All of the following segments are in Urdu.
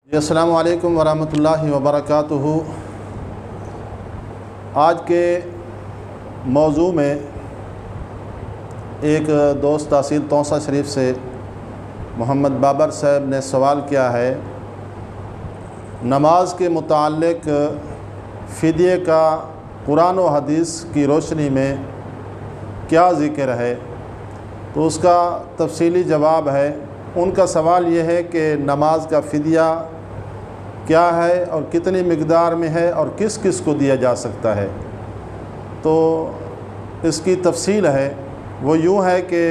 السلام علیکم ورحمۃ اللہ وبرکاتہ۔ آج کے موضوع میں ایک دوست تحصیل توسہ شریف سے محمد بابر صاحب نے سوال کیا ہے، نماز کے متعلق فدیے کا قرآن و حدیث کی روشنی میں کیا ذکر ہے؟ تو اس کا تفصیلی جواب ہے۔ ان کا سوال یہ ہے کہ نماز کا فدیہ کیا ہے اور کتنی مقدار میں ہے اور کس کس کو دیا جا سکتا ہے۔ تو اس کی تفصیل ہے، وہ یوں ہے کہ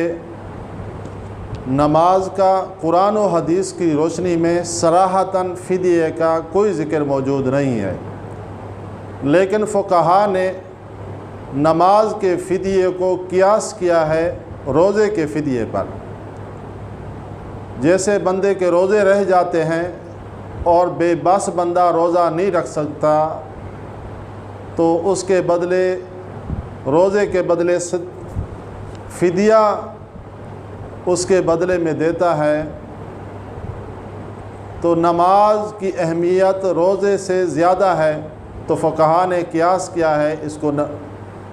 نماز کا قرآن و حدیث کی روشنی میں صراحتاً فدیے کا کوئی ذکر موجود نہیں ہے، لیکن فقہا نے نماز کے فدیے کو قیاس کیا ہے روزے کے فدیے پر۔ جیسے بندے کے روزے رہ جاتے ہیں اور بے بس بندہ روزہ نہیں رکھ سکتا، تو اس کے بدلے روزے کے بدلے فدیہ اس کے بدلے میں دیتا ہے، تو نماز کی اہمیت روزے سے زیادہ ہے، تو فقہا نے قیاس کیا ہے اس کو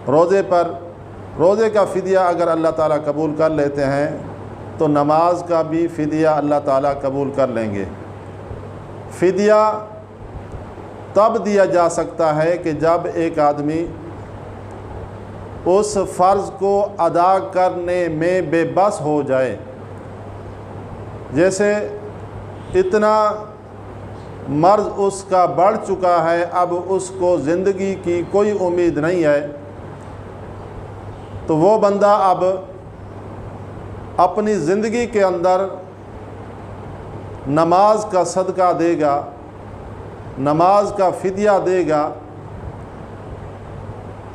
روزے پر۔ روزے کا فدیہ اگر اللہ تعالیٰ قبول کر لیتے ہیں تو نماز کا بھی فدیہ اللہ تعالیٰ قبول کر لیں گے۔ فدیہ تب دیا جا سکتا ہے کہ جب ایک آدمی اس فرض کو ادا کرنے میں بے بس ہو جائے، جیسے اتنا مرض اس کا بڑھ چکا ہے، اب اس کو زندگی کی کوئی امید نہیں ہے، تو وہ بندہ اب اپنی زندگی کے اندر نماز کا صدقہ دے گا، نماز کا فدیہ دے گا،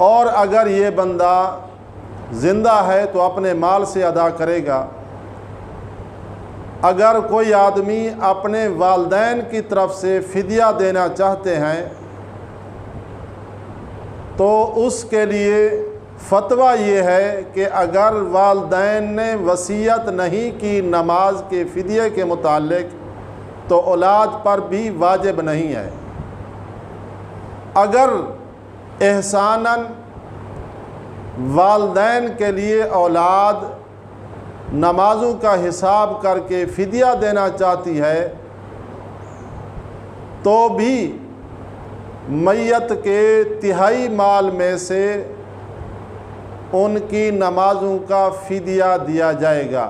اور اگر یہ بندہ زندہ ہے تو اپنے مال سے ادا کرے گا۔ اگر کوئی آدمی اپنے والدین کی طرف سے فدیہ دینا چاہتے ہیں تو اس کے لیے فتویٰ یہ ہے کہ اگر والدین نے وصیت نہیں کی نماز کے فدیے کے متعلق تو اولاد پر بھی واجب نہیں ہے۔ اگر احساناً والدین کے لیے اولاد نمازوں کا حساب کر کے فدیہ دینا چاہتی ہے تو بھی میت کے تہائی مال میں سے ان کی نمازوں کا فدیہ دیا جائے گا،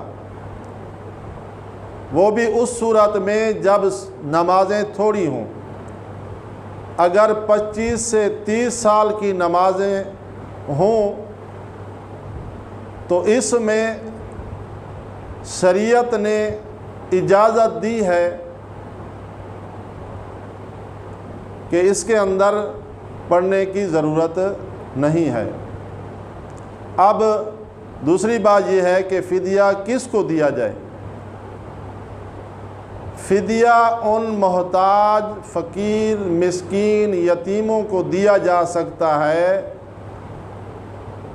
وہ بھی اس صورت میں جب نمازیں تھوڑی ہوں۔ اگر 25 سے 30 سال کی نمازیں ہوں تو اس میں شریعت نے اجازت دی ہے کہ اس کے اندر پڑھنے کی ضرورت نہیں ہے۔ اب دوسری بات یہ ہے کہ فدیہ کس کو دیا جائے؟ فدیہ ان محتاج، فقیر، مسکین، یتیموں کو دیا جا سکتا ہے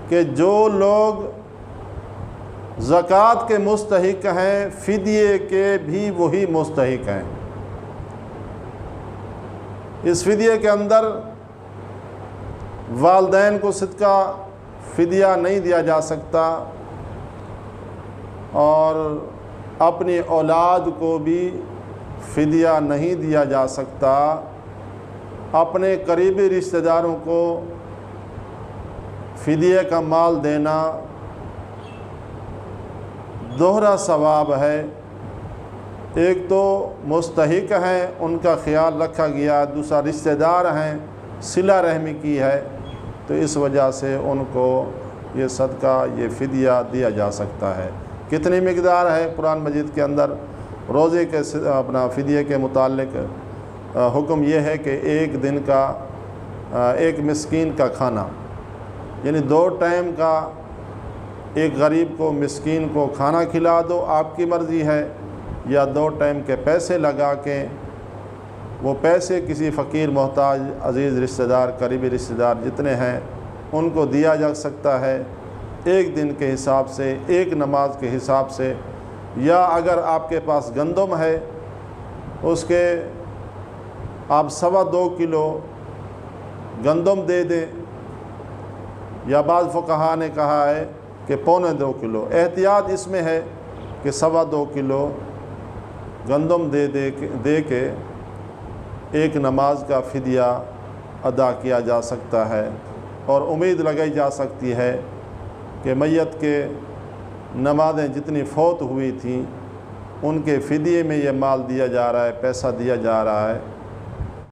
کہ جو لوگ زکوٰۃ کے مستحق ہیں، فدیے کے بھی وہی مستحق ہیں۔ اس فدیے کے اندر والدین کو صدقہ فدیہ نہیں دیا جا سکتا اور اپنی اولاد کو بھی فدیہ نہیں دیا جا سکتا۔ اپنے قریبی رشتہ داروں کو فدیے کا مال دینا دوہرا ثواب ہے، ایک تو مستحق ہیں ان کا خیال رکھا گیا، دوسرا رشتہ دار ہیں، صلہ رحمی کی ہے، تو اس وجہ سے ان کو یہ صدقہ، یہ فدیہ دیا جا سکتا ہے۔ کتنی مقدار ہے؟ قرآن مجید کے اندر روزے کے فدیے کے متعلق حکم یہ ہے کہ ایک دن کا ایک مسکین کا کھانا، یعنی 2 ٹائم کا ایک غریب کو، مسکین کو کھانا کھلا دو، آپ کی مرضی ہے، یا 2 ٹائم کے پیسے لگا کے وہ پیسے کسی فقیر، محتاج، عزیز رشتہ دار، قریبی رشتہ دار جتنے ہیں ان کو دیا جا سکتا ہے، ایک دن کے حساب سے، ایک نماز کے حساب سے۔ یا اگر آپ کے پاس گندم ہے اس کے آپ 2.25 کلو گندم دے دیں، یا بعض فقہا نے کہا ہے کہ 2.25 کلو۔ احتیاط اس میں ہے کہ 2.25 کلو گندم دے کے ایک نماز کا فدیہ ادا کیا جا سکتا ہے، اور امید لگائی جا سکتی ہے کہ میت کے نمازیں جتنی فوت ہوئی تھیں ان کے فدیے میں یہ مال دیا جا رہا ہے، پیسہ دیا جا رہا ہے،